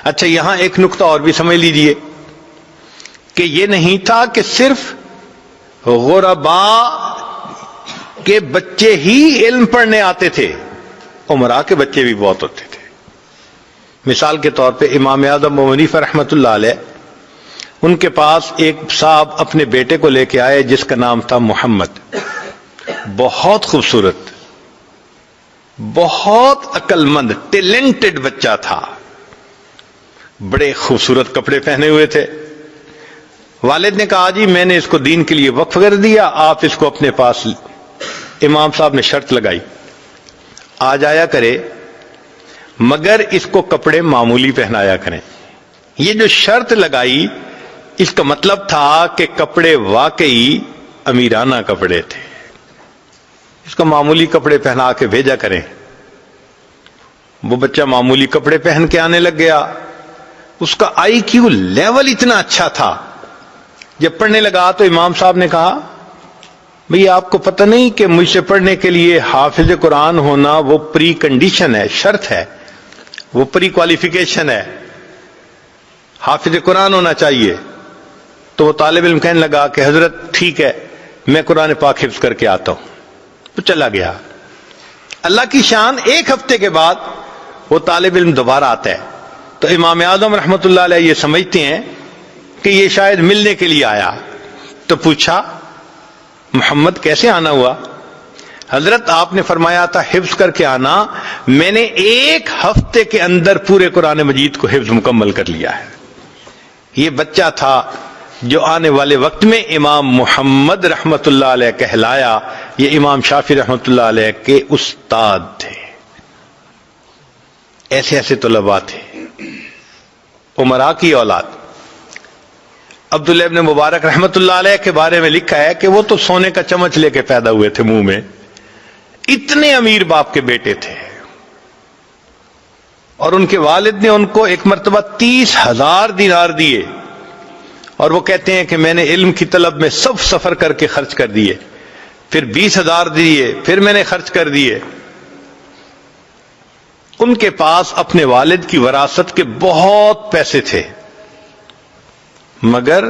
اچھا یہاں ایک نقطہ اور بھی سمجھ لیجئے کہ یہ نہیں تھا کہ صرف غرباء کے بچے ہی علم پڑھنے آتے تھے، امراء کے بچے بھی بہت ہوتے تھے۔ مثال کے طور پہ امام اعظم ابو حنیفہ رحمۃ اللہ علیہ، ان کے پاس ایک صاحب اپنے بیٹے کو لے کے آئے جس کا نام تھا محمد، بہت خوبصورت، بہت عقل مند، ٹیلنٹڈ بچہ تھا، بڑے خوبصورت کپڑے پہنے ہوئے تھے۔ والد نے کہا جی میں نے اس کو دین کے لیے وقف کر دیا، آپ اس کو اپنے پاس۔ امام صاحب نے شرط لگائی آ جایا کرے مگر اس کو کپڑے معمولی پہنایا کریں۔ یہ جو شرط لگائی اس کا مطلب تھا کہ کپڑے واقعی امیرانہ کپڑے تھے، اس کو معمولی کپڑے پہنا کے بھیجا کریں۔ وہ بچہ معمولی کپڑے پہن کے آنے لگ گیا، اس کا آئی کیو لیول اتنا اچھا تھا۔ جب پڑھنے لگا تو امام صاحب نے کہا بھئی آپ کو پتہ نہیں کہ مجھ سے پڑھنے کے لیے حافظ قرآن ہونا وہ پری کنڈیشن ہے، شرط ہے، وہ پری کوالیفیکیشن ہے، حافظ قرآن ہونا چاہیے۔ تو وہ طالب علم کہنے لگا کہ حضرت ٹھیک ہے میں قرآن پاک حفظ کر کے آتا ہوں، تو چلا گیا۔ اللہ کی شان، ایک ہفتے کے بعد وہ طالب علم دوبارہ آتا ہے تو امام اعظم رحمۃ اللہ علیہ یہ سمجھتے ہیں کہ یہ شاید ملنے کے لیے آیا، تو پوچھا محمد کیسے آنا ہوا؟ حضرت آپ نے فرمایا تھا حفظ کر کے آنا، میں نے ایک ہفتے کے اندر پورے قرآن مجید کو حفظ مکمل کر لیا ہے۔ یہ بچہ تھا جو آنے والے وقت میں امام محمد رحمۃ اللہ علیہ کہلایا، یہ امام شافعی رحمۃ اللہ علیہ کے استاد تھے۔ ایسے ایسے طلباء تھے، امراء کی اولاد۔ عبداللہ ابن مبارک رحمۃ اللہ علیہ کے بارے میں لکھا ہے کہ وہ تو سونے کا چمچ لے کے پیدا ہوئے تھے منہ میں، اتنے امیر باپ کے بیٹے تھے۔ اور ان کے والد نے ان کو ایک مرتبہ 30,000 دینار دیے، اور وہ کہتے ہیں کہ میں نے علم کی طلب میں سب سفر کر کے خرچ کر دیے، پھر 20,000 دیے، پھر میں نے خرچ کر دیے۔ ان کے پاس اپنے والد کی وراثت کے بہت پیسے تھے، مگر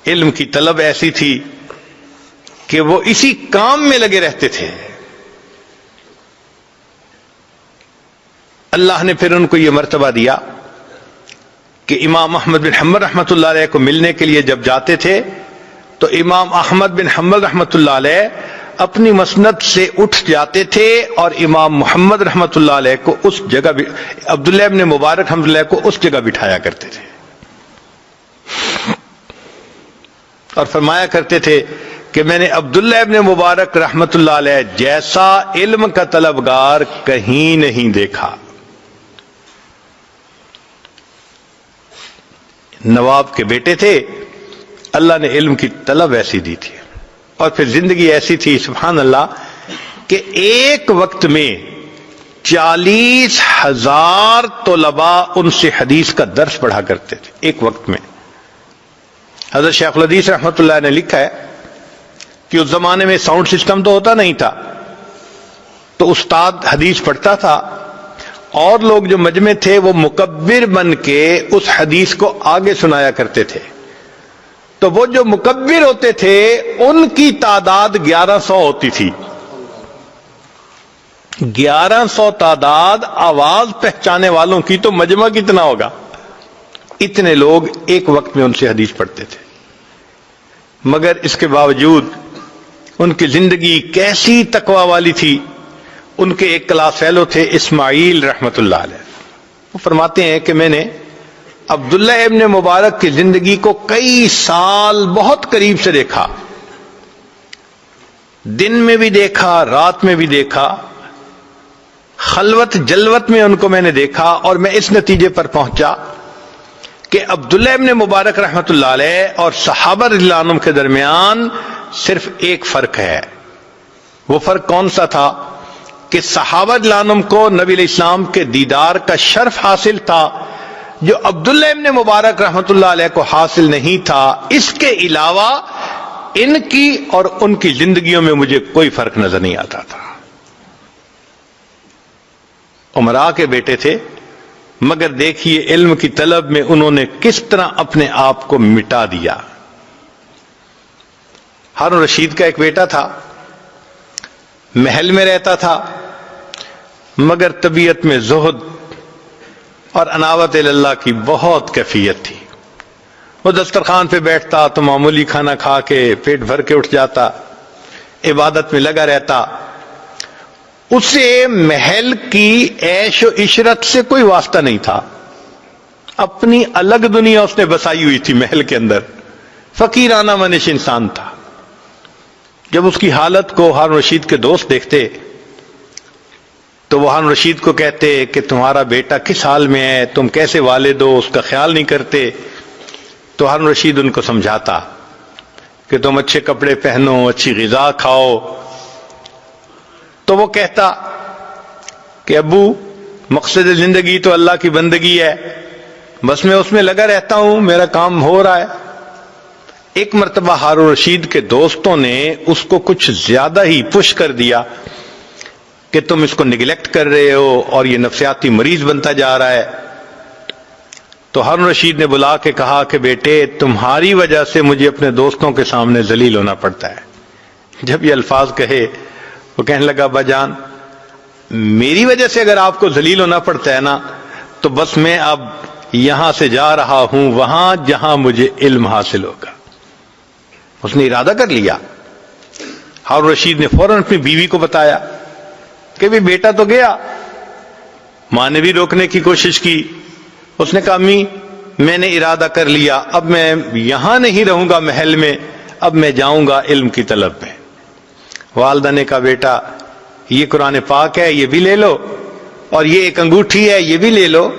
علم کی طلب ایسی تھی کہ وہ اسی کام میں لگے رہتے تھے۔ اللہ نے پھر ان کو یہ مرتبہ دیا کہ امام احمد بن حنبل رحمۃ اللہ علیہ کو ملنے کے لیے جب جاتے تھے تو امام احمد بن حنبل رحمۃ اللہ علیہ اپنی مسند سے اٹھ جاتے تھے اور امام محمد رحمۃ اللہ علیہ کو اس جگہ، عبداللہ ابن مبارک رحمۃ اللہ کو اس جگہ بٹھایا کرتے تھے، اور فرمایا کرتے تھے کہ میں نے عبداللہ ابن مبارک رحمۃ اللہ علیہ جیسا علم کا طلبگار کہیں نہیں دیکھا۔ نواب کے بیٹے تھے، اللہ نے علم کی طلب ایسی دی تھی، اور پھر زندگی ایسی تھی سبحان اللہ کہ ایک وقت میں 40,000 طلباء ان سے حدیث کا درس پڑھا کرتے تھے ایک وقت میں۔ حضرت شیخ الحدیث رحمۃ اللہ نے لکھا ہے کہ اس زمانے میں ساؤنڈ سسٹم تو ہوتا نہیں تھا، تو استاد حدیث پڑھتا تھا اور لوگ جو مجمع تھے وہ مکبر بن کے اس حدیث کو آگے سنایا کرتے تھے۔ تو وہ جو مکبر ہوتے تھے ان کی تعداد 1100 ہوتی تھی۔ 1100 تعداد آواز پہچانے والوں کی، تو مجمع کتنا ہوگا؟ اتنے لوگ ایک وقت میں ان سے حدیث پڑھتے تھے، مگر اس کے باوجود ان کی زندگی کیسی تقوی والی تھی۔ ان کے ایک کلاس فیلو تھے اسماعیل رحمت اللہ علیہ، وہ فرماتے ہیں کہ میں نے عبداللہ ابن مبارک کی زندگی کو کئی سال بہت قریب سے دیکھا، دن میں بھی دیکھا، رات میں بھی دیکھا، خلوت جلوت میں ان کو میں نے دیکھا، اور میں اس نتیجے پر پہنچا کہ عبداللہ ابن مبارک رحمت اللہ علیہ اور صحابہ رضی اللہ عنہم کے درمیان صرف ایک فرق ہے۔ وہ فرق کون سا تھا کہ صحابہ رضی اللہ عنہم کو نبی علیہ السلام کے دیدار کا شرف حاصل تھا، جو عبداللہ ابن مبارک رحمت اللہ علیہ کو حاصل نہیں تھا۔ اس کے علاوہ ان کی اور ان کی زندگیوں میں مجھے کوئی فرق نظر نہیں آتا تھا۔ امراء کے بیٹے تھے، مگر دیکھیے علم کی طلب میں انہوں نے کس طرح اپنے آپ کو مٹا دیا۔ ہارون رشید کا ایک بیٹا تھا، محل میں رہتا تھا، مگر طبیعت میں زہد اور انابت اللہ کی بہت کیفیت تھی۔ وہ دسترخوان پہ بیٹھتا تو معمولی کھانا کھا کے پیٹ بھر کے اٹھ جاتا، عبادت میں لگا رہتا۔ اسے محل کی عیش و عشرت سے کوئی واسطہ نہیں تھا، اپنی الگ دنیا اس نے بسائی ہوئی تھی محل کے اندر، فقیرانہ منش انسان تھا۔ جب اس کی حالت کو ہارون رشید کے دوست دیکھتے تو وہ ہارون رشید کو کہتے کہ تمہارا بیٹا کس حال میں ہے، تم کیسے والد ہو، اس کا خیال نہیں کرتے۔ تو ہارون رشید ان کو سمجھاتا کہ تم اچھے کپڑے پہنو، اچھی غذا کھاؤ۔ تو وہ کہتا کہ ابو مقصد زندگی تو اللہ کی بندگی ہے، بس میں اس میں لگا رہتا ہوں، میرا کام ہو رہا ہے۔ ایک مرتبہ ہارون رشید کے دوستوں نے اس کو کچھ زیادہ ہی پش کر دیا کہ تم اس کو نگلیکٹ کر رہے ہو اور یہ نفسیاتی مریض بنتا جا رہا ہے۔ تو ہارون رشید نے بلا کے کہا کہ بیٹے تمہاری وجہ سے مجھے اپنے دوستوں کے سامنے ذلیل ہونا پڑتا ہے۔ جب یہ الفاظ کہے وہ کہنے لگا ابا جان میری وجہ سے اگر آپ کو ذلیل ہونا پڑتا ہے نا تو بس میں اب یہاں سے جا رہا ہوں وہاں جہاں مجھے علم حاصل ہوگا۔ اس نے ارادہ کر لیا۔ ہارون رشید نے فوراً اپنی بیوی کو بتایا کہ بھی بیٹا تو گیا۔ ماں نے بھی روکنے کی کوشش کی، اس نے کہا امی میں نے ارادہ کر لیا، اب میں یہاں نہیں رہوں گا محل میں، اب میں جاؤں گا علم کی طلب میں۔ والدہ نے کہا بیٹا یہ قرآن پاک ہے یہ بھی لے لو، اور یہ ایک انگوٹھی ہے یہ بھی لے لو،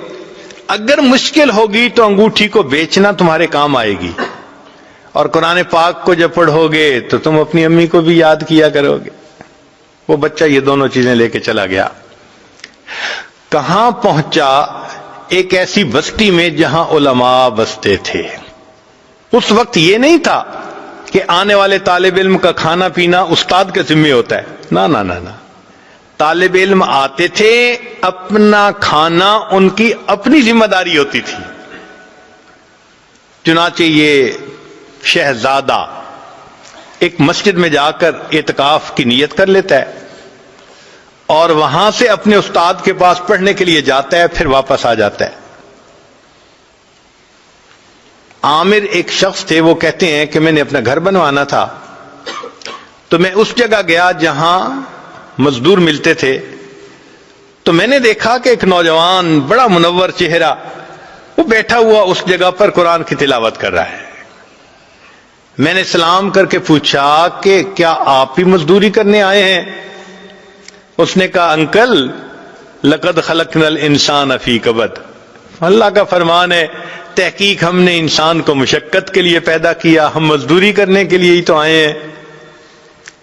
اگر مشکل ہوگی تو انگوٹھی کو بیچنا تمہارے کام آئے گی، اور قرآن پاک کو جب پڑھو گے تو تم اپنی امی کو بھی یاد کیا کرو گے۔ وہ بچہ یہ دونوں چیزیں لے کے چلا گیا۔ کہاں پہنچا؟ ایک ایسی بستی میں جہاں علماء بستے تھے۔ اس وقت یہ نہیں تھا کہ آنے والے طالب علم کا کھانا پینا استاد کے ذمہ ہوتا ہے، نہ نہ نہ نہ، طالب علم آتے تھے، اپنا کھانا ان کی اپنی ذمہ داری ہوتی تھی۔ چنانچہ یہ شہزادہ ایک مسجد میں جا کر اعتکاف کی نیت کر لیتا ہے اور وہاں سے اپنے استاد کے پاس پڑھنے کے لیے جاتا ہے، پھر واپس آ جاتا ہے۔ عامر ایک شخص تھے، وہ کہتے ہیں کہ میں نے اپنا گھر بنوانا تھا تو میں اس جگہ گیا جہاں مزدور ملتے تھے، تو میں نے دیکھا کہ ایک نوجوان بڑا منور چہرہ وہ بیٹھا ہوا اس جگہ پر قرآن کی تلاوت کر رہا ہے۔ میں نے سلام کر کے پوچھا کہ کیا آپ بھی مزدوری کرنے آئے ہیں؟ اس نے کہا انکل لقد خلقنا الانسان فی کبد، اللہ کا فرمان ہے تحقیق ہم نے انسان کو مشقت کے لیے پیدا کیا، ہم مزدوری کرنے کے لیے ہی تو آئے ہیں۔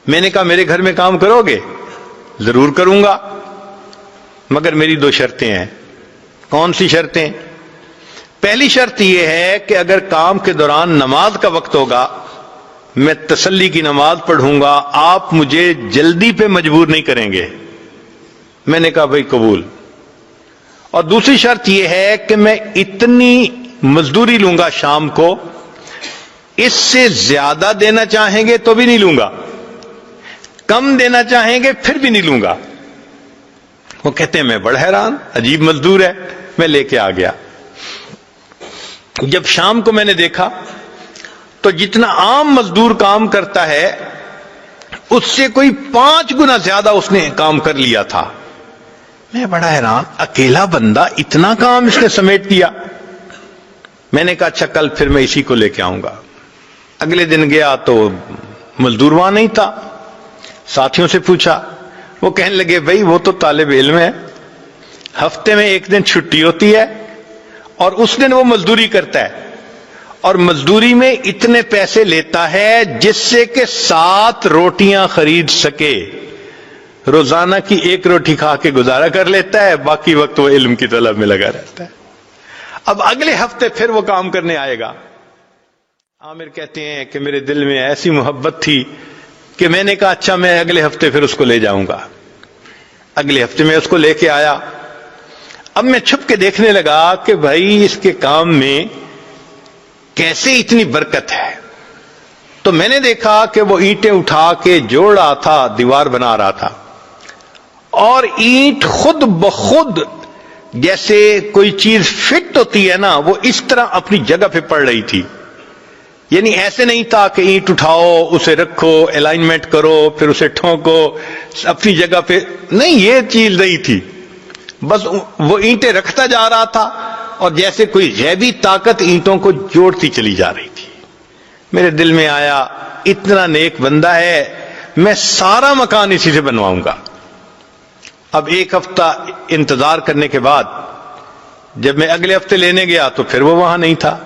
میں نے کہا میرے گھر میں کام کرو گے؟ ضرور کروں گا، مگر میری دو شرطیں ہیں۔ کون سی شرطیں؟ پہلی شرط یہ ہے کہ اگر کام کے دوران نماز کا وقت ہوگا میں تسلی کی نماز پڑھوں گا، آپ مجھے جلدی پہ مجبور نہیں کریں گے۔ میں نے کہا بھائی قبول۔ اور دوسری شرط یہ ہے کہ میں اتنی مزدوری لوں گا شام کو، اس سے زیادہ دینا چاہیں گے تو بھی نہیں لوں گا، کم دینا چاہیں گے پھر بھی نہیں لوں گا۔ وہ کہتے ہیں میں بڑا حیران، عجیب مزدور ہے۔ میں لے کے آ گیا۔ جب شام کو میں نے دیکھا تو جتنا عام مزدور کام کرتا ہے اس سے کوئی 5 گنا زیادہ اس نے کام کر لیا تھا۔ میں بڑا حیران، اکیلا بندہ اتنا کام اس نے سمیٹ دیا۔ میں نے کہا اچھا کل پھر میں اسی کو لے کے آؤں گا۔ اگلے دن گیا تو مزدور وہاں نہیں تھا۔ ساتھیوں سے پوچھا، وہ کہنے لگے بھائی وہ تو طالب علم ہے، ہفتے میں ایک دن چھٹی ہوتی ہے اور اس دن وہ مزدوری کرتا ہے، اور مزدوری میں اتنے پیسے لیتا ہے جس سے کہ 7 روٹیاں خرید سکے۔ روزانہ کی 1 روٹی کھا کے گزارا کر لیتا ہے، باقی وقت وہ علم کی طلب میں لگا رہتا ہے۔ اب اگلے ہفتے پھر وہ کام کرنے آئے گا۔ عامر کہتے ہیں کہ میرے دل میں ایسی محبت تھی کہ میں نے کہا اچھا میں اگلے ہفتے پھر اس کو لے جاؤں گا۔ اگلے ہفتے میں اس کو لے کے آیا۔ اب میں چھپ کے دیکھنے لگا کہ بھائی اس کے کام میں کیسے اتنی برکت ہے. تو میں نے دیکھا کہ وہ اینٹیں اٹھا کے جوڑ رہا تھا, دیوار بنا رہا تھا, اور اینٹ خود بخود جیسے کوئی چیز فٹ ہوتی ہے نا, وہ اس طرح اپنی جگہ پہ پڑ رہی تھی. یعنی ایسے نہیں تھا کہ اینٹ اٹھاؤ, اسے رکھو, الائنمنٹ کرو, پھر اسے ٹھونکو اپنی جگہ پہ, نہیں, یہ چیز نہیں تھی. بس وہ اینٹیں رکھتا جا رہا تھا اور جیسے کوئی غیبی طاقت اینٹوں کو جوڑتی چلی جا رہی تھی. میرے دل میں آیا اتنا نیک بندہ ہے, میں سارا مکان اسی سے بنواؤں گا. اب ایک ہفتہ انتظار کرنے کے بعد جب میں اگلے ہفتے لینے گیا تو پھر وہ وہاں نہیں تھا.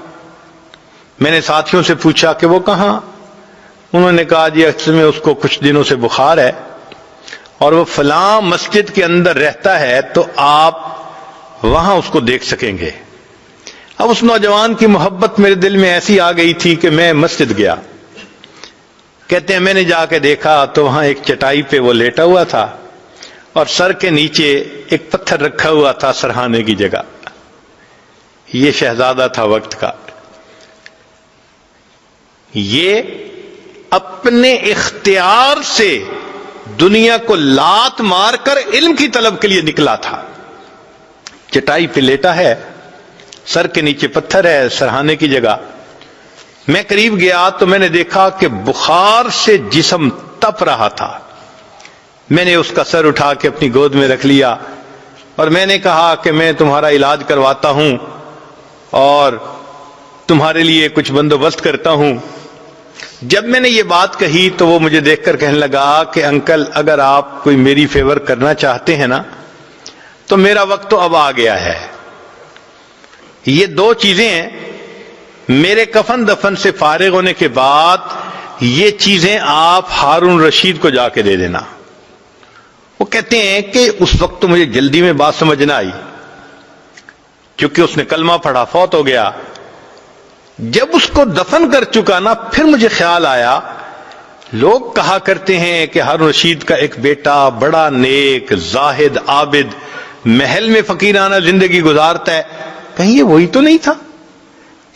میں نے ساتھیوں سے پوچھا کہ وہ کہاں؟ انہوں نے کہا جی اصل میں اس کو کچھ دنوں سے بخار ہے اور وہ فلاں مسجد کے اندر رہتا ہے, تو آپ وہاں اس کو دیکھ سکیں گے. اب اس نوجوان کی محبت میرے دل میں ایسی آ گئی تھی کہ میں مسجد گیا. کہتے ہیں میں نے جا کے دیکھا تو وہاں ایک چٹائی پہ وہ لیٹا ہوا تھا اور سر کے نیچے ایک پتھر رکھا ہوا تھا سرہانے کی جگہ. یہ شہزادہ تھا وقت کا. یہ اپنے اختیار سے دنیا کو لات مار کر علم کی طلب کے لیے نکلا تھا. چٹائی پہ لیٹا ہے, سر کے نیچے پتھر ہے, سرہانے کی جگہ. میں قریب گیا تو میں نے دیکھا کہ بخار سے جسم تپ رہا تھا. میں نے اس کا سر اٹھا کے اپنی گود میں رکھ لیا اور میں نے کہا کہ میں تمہارا علاج کرواتا ہوں اور تمہارے لیے کچھ بندوبست کرتا ہوں. جب میں نے یہ بات کہی تو وہ مجھے دیکھ کر کہنے لگا کہ انکل اگر آپ کوئی میری فیور کرنا چاہتے ہیں نا تو میرا وقت تو اب آ گیا ہے. یہ دو چیزیں ہیں, میرے کفن دفن سے فارغ ہونے کے بعد یہ چیزیں آپ ہارون رشید کو جا کے دے دینا. وہ کہتے ہیں کہ اس وقت تو مجھے جلدی میں بات سمجھ نہ آئی کیونکہ اس نے کلمہ پڑھا, فوت ہو گیا. جب اس کو دفن کر چکا نا پھر مجھے خیال آیا, لوگ کہا کرتے ہیں کہ ہارون رشید کا ایک بیٹا بڑا نیک زاہد عابد محل میں فقیرانہ زندگی گزارتا ہے, کہیں یہ وہی تو نہیں تھا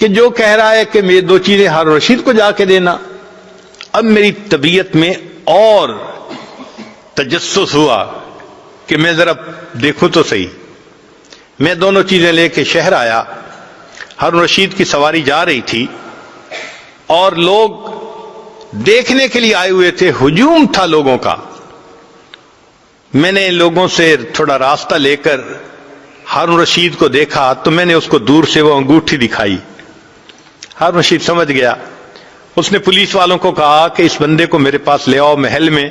کہ جو کہہ رہا ہے کہ میری دو چیزیں ہارون رشید کو جا کے دینا. اب میری طبیعت میں اور تجسس ہوا کہ میں ذرا دیکھوں تو صحیح. میں دونوں چیزیں لے کے شہر آیا. ہارون رشید کی سواری جا رہی تھی اور لوگ دیکھنے کے لیے آئے ہوئے تھے, ہجوم تھا لوگوں کا. میں نے لوگوں سے تھوڑا راستہ لے کر ہارون رشید کو دیکھا تو میں نے اس کو دور سے وہ انگوٹھی دکھائی. ہارون رشید سمجھ گیا. اس نے پولیس والوں کو کہا کہ اس بندے کو میرے پاس لے آؤ محل میں,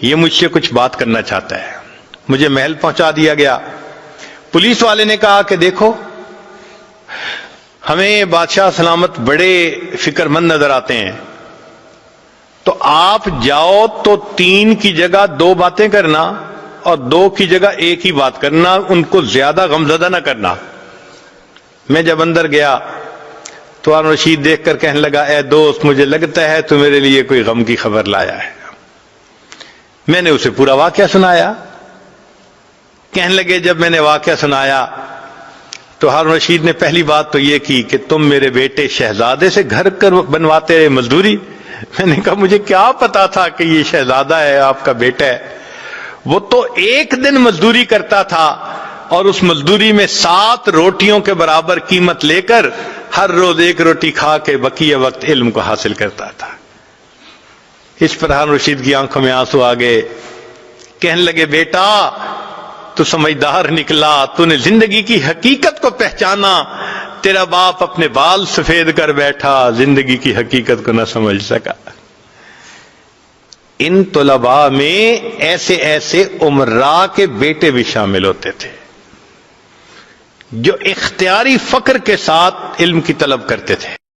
یہ مجھ سے کچھ بات کرنا چاہتا ہے. مجھے محل پہنچا دیا گیا. پولیس والے نے کہا کہ دیکھو ہمیں بادشاہ سلامت بڑے فکر مند نظر آتے ہیں, تو آپ جاؤ تو 3 کی جگہ 2 باتیں کرنا اور 2 کی جگہ 1 ہی بات کرنا, ان کو زیادہ غمزدہ نہ کرنا. میں جب اندر گیا تو ہارون رشید دیکھ کر کہنے لگا اے دوست مجھے لگتا ہے تو میرے لیے کوئی غم کی خبر لایا ہے. میں نے اسے پورا واقعہ سنایا. کہنے لگے جب میں نے واقعہ سنایا تو ہارون رشید نے پہلی بات تو یہ کی کہ تم میرے بیٹے شہزادے سے گھر کر بنواتے رہے مزدوری. میں نے کہا مجھے کیا پتا تھا کہ یہ شہزادہ ہے آپ کا بیٹا ہے. وہ تو 1 دن مزدوری کرتا تھا اور اس مزدوری میں 7 روٹیوں کے برابر قیمت لے کر ہر روز 1 روٹی کھا کے بقیہ وقت علم کو حاصل کرتا تھا. اس پر ہارون رشید کی آنکھوں میں آنسو آ گئے. کہنے لگے بیٹا تو سمجھدار نکلا, تو نے زندگی کی حقیقت کو پہچانا. تیرا باپ اپنے بال سفید کر بیٹھا, زندگی کی حقیقت کو نہ سمجھ سکا. ان طلباء میں ایسے ایسے امراء کے بیٹے بھی شامل ہوتے تھے جو اختیاری فقر کے ساتھ علم کی طلب کرتے تھے.